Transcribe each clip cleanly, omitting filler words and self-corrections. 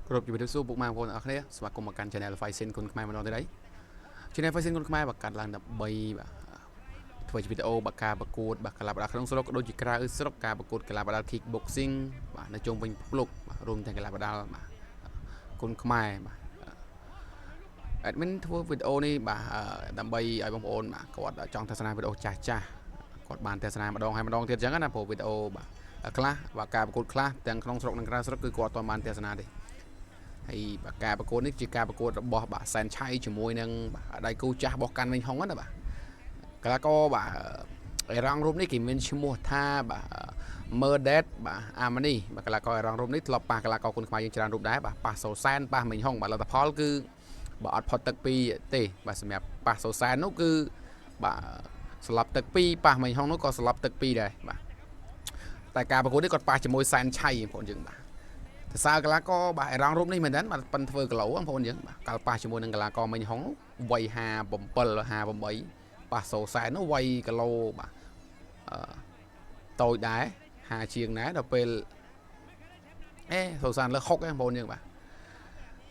គ្រប់ជំរាបសួរពុកម៉ែបងប្អូនទាំងអស់គ្នាស្វាគមន៍មកកាន់ Channel Fashion គុណខ្មែរម្ដងទៀតហើយ Channel Fashion គុណខ្មែរបង្កើតឡើងដើម្បីធ្វើជាវីដេអូបើការប្រកួតបើកីឡាបដាក្នុងស្រុកក៏ដូចជាក្រៅស្រុកការប្រកួតកីឡាបដា Kickboxing បាទនៅជុំវិញពិភពលោកបាទរួមទាំងកីឡាបដាបាទគុណខ្មែរបាទ admin ធ្វើវីដេអូនេះបាទដើម្បីឲ្យបងប្អូនបាទគាត់ចង់ទស្សនាវីដេអូចាស់ៗគាត់បានទស្សនាម្ដងហើយម្ដងទៀតអញ្ចឹងណាព្រោះវីដេអូបាទខ្លះបាទការប្រកួតខ្លះទាំងក្នុងស្រុកនិងក្រៅស្រុកគឺគាត់អត់ទាន់បានទស្សនាទេហើយបាទការប្រកួតនេះជាការប្រកួតរបស់បាទសែនឆៃជាមួយនឹងបាទដៃគូចាស់របស់កាន់វិញហុងណាបាទកីឡាករបាទអេរ៉ង់រូបនេះគេមានឈ្មោះថាបាទមើដេតបាទអាម៉ានីបាទកីឡាករអេរ៉ង់រូបនេះធ្លាប់ប៉ះកីឡាករគុនខ្មែរយើងច្រើនរូបដែរបាទប៉ះសូសែនប៉ះមិញហុងបាទលទ្ធផលគឺបាទអត់ផុតទឹកពីទេបាទសម្រាប់ប៉ះសូសែននោះគឺបាទស្លាប់ទឹកពីប៉ះមិញហុងនោះក៏ស្លាប់ទឹកពីដែរបាទតែការប្រកួតនេះគាត់ប៉ះជាមួយសែនឆៃបងប្អូនយើងបាទសរសើរកីឡាករបាទអេរ៉ង់រូបនេះមែនតើបាទប៉ិនធ្វើគីឡូបងប្អូនយើងបាទកាលប៉ះជាមួយនឹងកីឡាករមិញហុងវ័យ57 58ប៉ះសូសែននោះវ័យគីឡូបាទតូចដែរ50ជាងដែរដល់ពេលសូសែនលើ60បងប្អូនយើងបាទ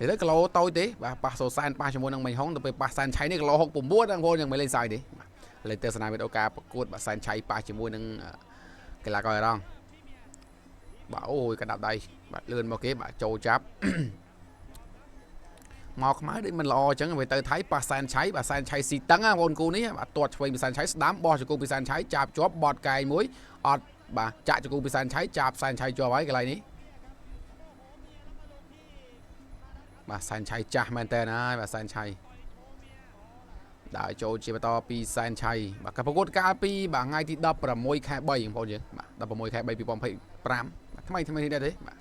ឥឡូវគីឡូតូចទេបាទប៉ះសូសែនប៉ះជាមួយនឹងមិញហុងដល់ពេលប៉ះសែនឆៃនេះគីឡូ69បងប្អូនយើងមិនលេងសើចទេបាទឥឡូវទស្សនាវីដេអូការប្រកួតបាទសែនឆៃប៉ះជាមួយនឹងកីឡាករអេរ៉ង់បាទអូយកដាប់ដៃបាទលឿនមកគេបាទចូលចាប់មកខ្មៅដូចមិនល្អអញ្ចឹងទៅថៃប៉ះសែនឆៃបាទសែនឆៃស៊ីតឹងបងប្អូនគូនេះបាទទាត់ឆ្វេងពីសែនឆៃស្ដាំបោះជង្គង់ពីសែនឆៃចាប់ជាប់បត់កែងមួយអត់បាទចាក់ជង្គង់ពីសែនឆៃចាប់សែនឆៃជាប់ហើយកន្លែងនេះបាទសែនឆៃចាស់មែនតើហើយបាទសែនឆៃដើរចូលជាបន្តពីសែនឆៃបាទការប្រកួតកាលពីបាទថ្ងៃទី16ខែ3បងប្អូនយើងបាទ16ខែ3 2025ថ្មីនេះដែរទេបាទ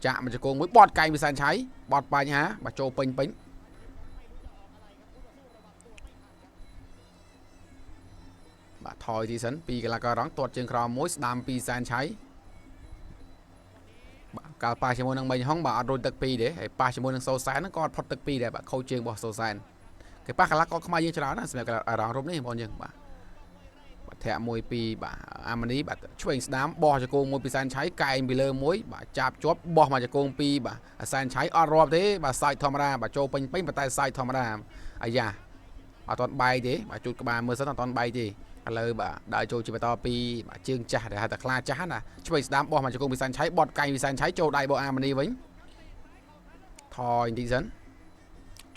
ចាក់មកជង្គង់មួយបត់កែងពីសែនឆៃបត់បញ្ហាបាទចូលពេញបាទថយទីសិនពីកីឡាកររងទាត់ជើងក្រោមមួយស្ដាំពីសែនឆៃបាទកាលប៉ះជាមួយនឹងមិញហុងបាទអត់រួចទឹកពីរទេហើយប៉ះជាមួយនឹងសូសែនហ្នឹងក៏អត់ផុតទឹកពីរដែរបាទខូចជើងរបស់សូសែនគេប៉ះកីឡាករខ្មែរយើងច្រើនណាស់សម្រាប់កីឡាកររូបនេះបងប្អូនយើងបាទធាក់មួយពីបាទអាម៉ានីបាទឆ្វេងស្ដាំបោះជង្គង់មួយពីសែនឆៃកែងពីលើមួយបាទចាប់ជាប់បោះមកជង្គង់ពីបាទសែនឆៃអត់រាប់ទេបាទសាច់ធម្មតាបាទចូលពេញប៉ុន្តែសាច់ធម្មតាអាយ៉ាអត់ទាន់បែកទេបាទជូតក្បាលមើលសិនអត់ទាន់បែកទេឥឡូវបាទដើរចូលជាបន្តពីបាទជើងចាស់ដែលហៅថាខ្លាចាស់ណាឆ្វេងស្ដាំបោះមកជង្គង់ពីសែនឆៃបត់កែងពីសែនឆៃចូលដៃរបស់អាម៉ានីវិញថយបន្តិចសិន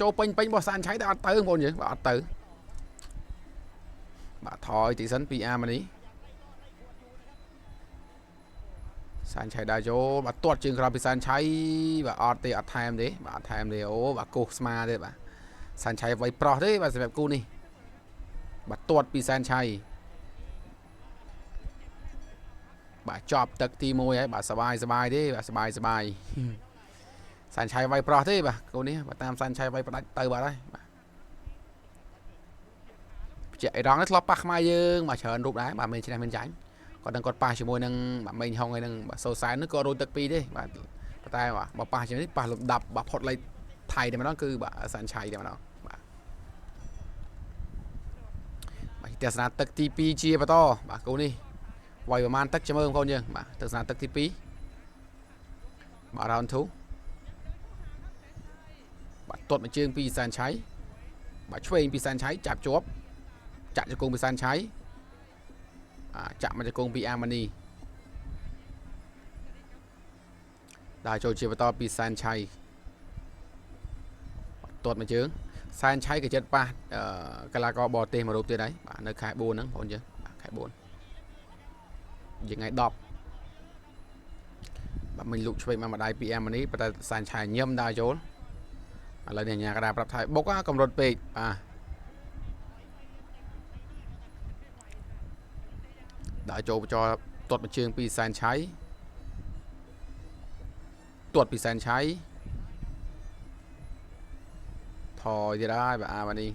ចូលពេញរបស់សែនឆៃតែអត់ទៅបងប្អូនយើងបាទអត់ទៅបាទថយទីសិនពីអាម៉ានីសែនឆៃដើរចូលបាទទាត់ជើងក្រោយពីសែនឆៃបាទអត់ទេអត់ថែមទេបាទអត់ថែមទេអូបាទគោះស្មាទេបាទសែនឆៃវាយប្រោះទេបាទសម្រាប់គូនេះបាទទាត់ពីសែនឆៃបាទចប់ទឹកទី1ហើយបាទសបាយទេបាទសបាយសែនឆៃវាយប្រោះទេបាទគូនេះបាទតាមសែនឆៃវាយផ្ដាច់ទៅបាទហើយបាទជាអេរ៉ង់នេះធ្លាប់ប៉ះខ្មែរយើងបាទច្រើនរូបដែរបាទមានឈ្នះមានចាញ់គាត់នឹងគាត់ប៉ះជាមួយនឹងបាទមេងហុងហើយនឹងបាទសូសែននោះក៏រួចទឹកពីរទេបាទតែបាទបើប៉ះជាមួយនេះប៉ះលំដាប់បាទផុតលេខថៃតែម្ដងគឺបាទសែនឆៃតែម្ដងបាទទស្សនាទឹកទី2ជាបន្តបាទគូនេះវាយប្រមាណទឹកចាំមើលបងប្អូនយើងបាទទស្សនាទឹកទី2បាទ round 2បាទទាត់មួយជើងពីសែនឆៃបាទឆ្វេងពីសែនឆៃចាប់ជាប់ចាក់ជង្គង់ពីសែនឆៃចាក់មកជង្គង់ពីអាម៉ានីដើរចូលជាបន្តពីសែនឆៃទាត់មួយជើងសែនឆៃក៏ចិត្តប៉ះកីឡាករបរទេសមួយរូបទៀតហើយបាទនៅខែ4ហ្នឹងបងប្អូនយើងបាទខែ4ថ្ងៃ10បាទមិញលូកឆ្វេងមកម្ដាយពីអាម៉ានីប៉ុន្តែសែនឆៃញឹមដើរចូលឥឡូវនេះអាញាកដាប្រាប់ថាបុកកម្រិតពេកបាទដើរចូលបញ្ចោទាត់មួយជើងពីសែនឆៃទាត់ពីសែនឆៃថយទៀតហើយបាទអាម៉ានី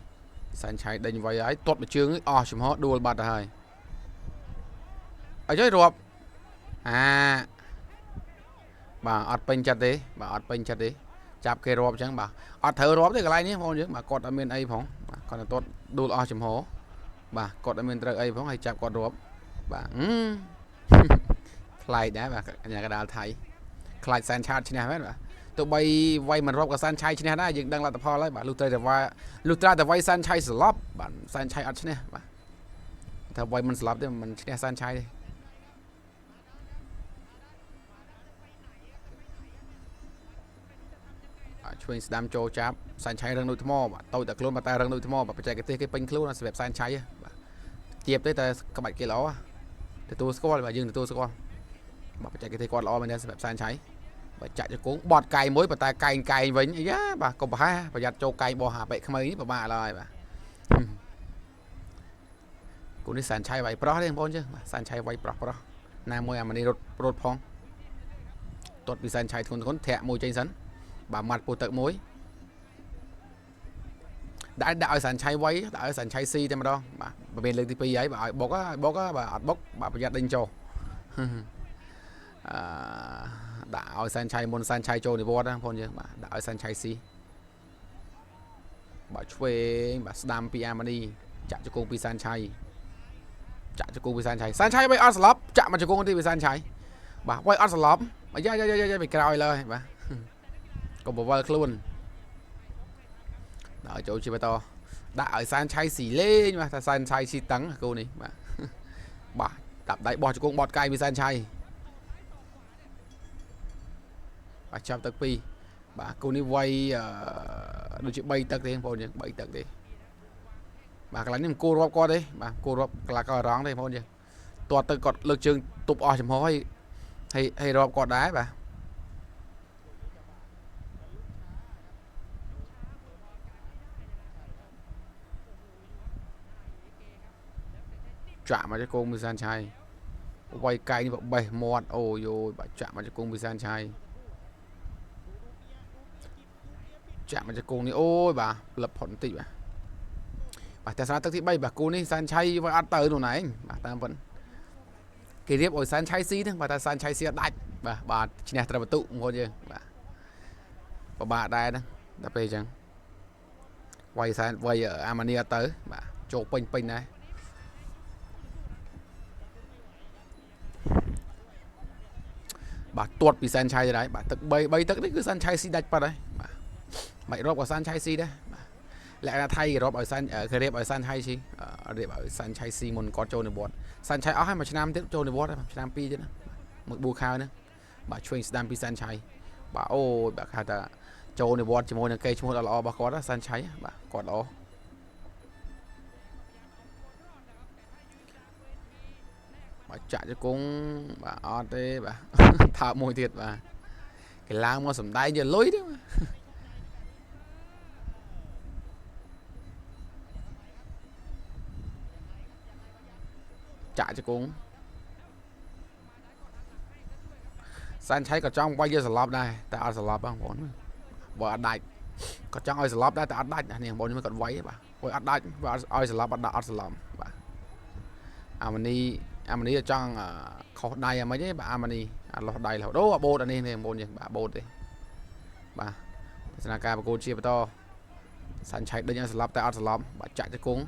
សែនឆៃដេញវាយហើយទាត់មួយជើងអស់ចំហដួលបាត់ទៅហើយអីហើយរាប់បាទអត់ពេញចិត្តទេបាទអត់ពេញចិត្តទេចាប់គេរាប់អញ្ចឹងបាទអត់ត្រូវរាប់ទេកន្លែងនេះបងប្អូនយើងបាទគាត់អត់មានអីផងបាទគាត់ទៅទាត់ដួលអស់ចំហបាទគាត់អត់មានត្រូវអីផងហើយចាប់គាត់រាប់បាទថ្លៃដែរបាទអញ្ញាកដាលថៃខ្លាចសែនឆាតឈ្នះមែនបាទ tụi bay vay mình rộp cả san chay trên này dừng đang là tập ho lấy bà lúc tra vay san chay slop bạn san chay ăn trên này bàถ้าvay mình slop thì mình trên san chay điช่วยดำโจจับสันชัยเรื่องนุ้ยทมอบ่ตัวแต่กลุ่มมาแต่เรื่องนุ้ยทมอบ่ไปใจกันเตะกันเป็นคลุ้นแบบสันชัยเจี๊ยบได้แต่กระบะเกล้อแต่ตัวสกอร์แบบยืนแต่ตัวสกอร์บ่ไปใจกันเตะก่อนล้อมันเนี่ยแบบสันชัยบ่chạy cho cuốn bọt cày mối bà ta cày vĩnh ấy á bà còn bà ha bà giặt châu cày bò hạ bệ không ấy bà rồi bà cũng điสันชัยไว้ปลอดเลยพ่อchứสันชัยไว้ปลอดนายมวยมันนี่รถพองตดวิสันชัยคนแทะมวยใจสันbà mặt bộ tự mối đã đạo sản cháy quấy đạo sản cháy si thêm đó bà bên lên tivi ấy bà bốc bà bà gia đình cho đạo sản cháy môn sản cháy cho thì vô đó phong chứ bà đạo sản cháy si bà chơi bà đam pi amani chạm cho cô pi sản cháy chạm cho cô pi sản cháy với Arslop chạm mà cho cô đi sản cháy bà quay Arslop bà ra bị cào lời bà còn bộ vợ luôn ở chỗ chị bà to đã ở san chay xỉ lê nhưng mà ta san chay xỉ tắng cô này bà tập đấy bỏ cho con bọt cay với san chay bà chăm tắc pi bà cô này quay đôi chị bay tắc đi phong nhỉ bay tắc đi bà cái này cô rót qua đấy bà cô rót là coi rong đây phong nhỉ toàn từ cọt lực trường tụp ở chấm hói hay rót cọt đá bà chạm vào cho cô mới san chay quay cay như vậy bảy một ôi rồi bà chạm vào cho cô mới san chay chạm vào cho cô này ôi bà lập hòn tị bà tại sao tắc thị bay bà cô này san chay và ăn tới đồ này bà ta vẫn cái điệp ở san chay xí đó bà ta san chay xí đạch bà chỉ này là tụ ngồi chưa bà đây đó đập đây chẳng quay ở Armenia tới bà chỗ pin này bà tuột bị san chay đấy bà tức bay tức đấy cứ san chay xí đạch vào đấy mày rộp ở san chay xí đấy lại là thay rộp ở san ở cái đẹp ở san chay xí đẹp ở san chay xí một con trâu này bọt san chay áo hay mà nam tiếp trâu này bọt nam pi chứ nữa một bù khao nữa bà chuyên nam pi san chay bà ô bà khai ta trâu này bọt chỉ một cây chỉ một là lo bà có đó san chay bà còn đó bà chạy cho cũng bà ở đây bà thả mùi thiệt bà cái lang mà sầm đai giờ lối đấy mà chạy cho cũng san cháy có trong quay giờ slop đây ta ở slop không muốn vợ đại có trong ở slop đây ta ở đại này bọn nó còn quay bà quay ở đại và ở slop ở slop bà Amani ở trong khó đây mấy cái bà Amani lọt đây là đố bột anh em bột gì bà bột đi bà Sanaka bà cô chia to san cháy đây nha slop tại ở slop bà chạy cho cũng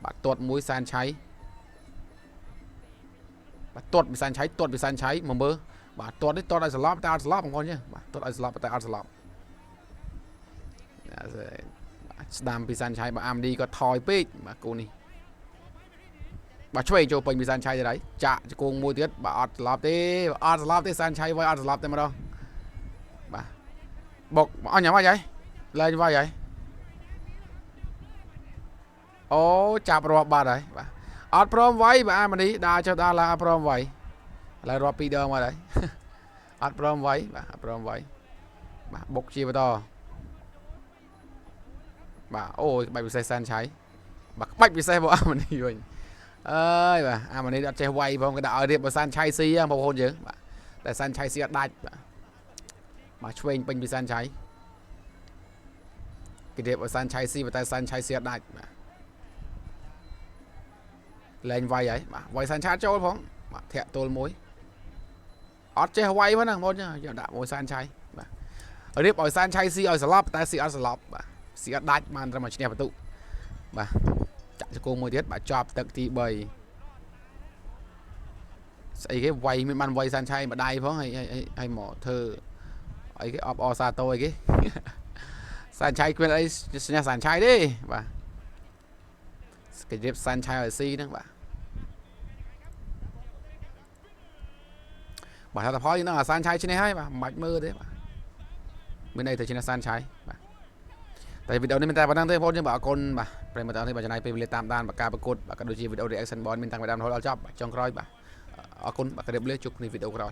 bà tuột mũi san cháy bà tuột bị san cháy mà mơ bà tuột đấy tuột ở slop tại ở slop con nhá bà tuột ở slop tại ở slop đam bị san cháy bà Amani có thòi pít bà cô này bà chơi cho mình bị san chay đấy chạ cho cô mua tiết bà ọt lọp tí san chay với ọt lọp tí mà đâu bà bọc bà nhắm vào vậy lên vào vậy ô chạp rọp bà đấy bà ọt prom vậy bà mà đi đa cho ta là prom vậy là rọp pi đơ mà đấy ọt prom vậy bà prom vậy bà bọc chi vào to bà ôi bà bị say san chay bà bách bị say vào mà đi rồi ơi bà mà này đã chơi quay không cái đạo điệp ở san chay xí một hôn chứ tại san chay xí đạch mà chuyên pin bị san chay cái điệp ở san chay xí và tại san chay xí đạch lên vay ấy mà vay san chay cho phong mà thẹn tôi mối ót chơi quay vẫn là một nhá giờ đạo mối san chay ở điệp ở san chay xí ở slop tại xí ở slop xí đạch mà ra mà chỉ đẹp tụ bà chạy cho cô mua tiết bà chọc tận thì bầy xây cái quay mới mang quay san chay mà đai phải hay mỏ thơ អីគេអបអសាតូអីគេសានឆៃគ្មានអីសញ្ញាសានឆៃទេបាទគេរៀបសានឆៃឲ្យស៊ីហ្នឹងបាទថាផលយើងនឹងអាសានឆៃឈ្នះហើយបាទមិនបាច់មើលទេបាទមានន័យថាឈ្នះសានឆៃបាទតែវីដេអូនេះមានតែប៉ុណ្្នឹងទេបងប្អូនយើងបាទអរគុណបាទប្រិយមិត្តទាំងអស់នេះបាទចំណាយពេលវេលាតាមដានការប្រកួតបាទក៏ដូចជាវីដេអូ reaction បងមានតាំងពីដើមរហូតដល់ចប់បាទចុងក្រោយបាទអរគុណបាទជម្រាបលាជួបគ្នាវីដេអូក្រោយ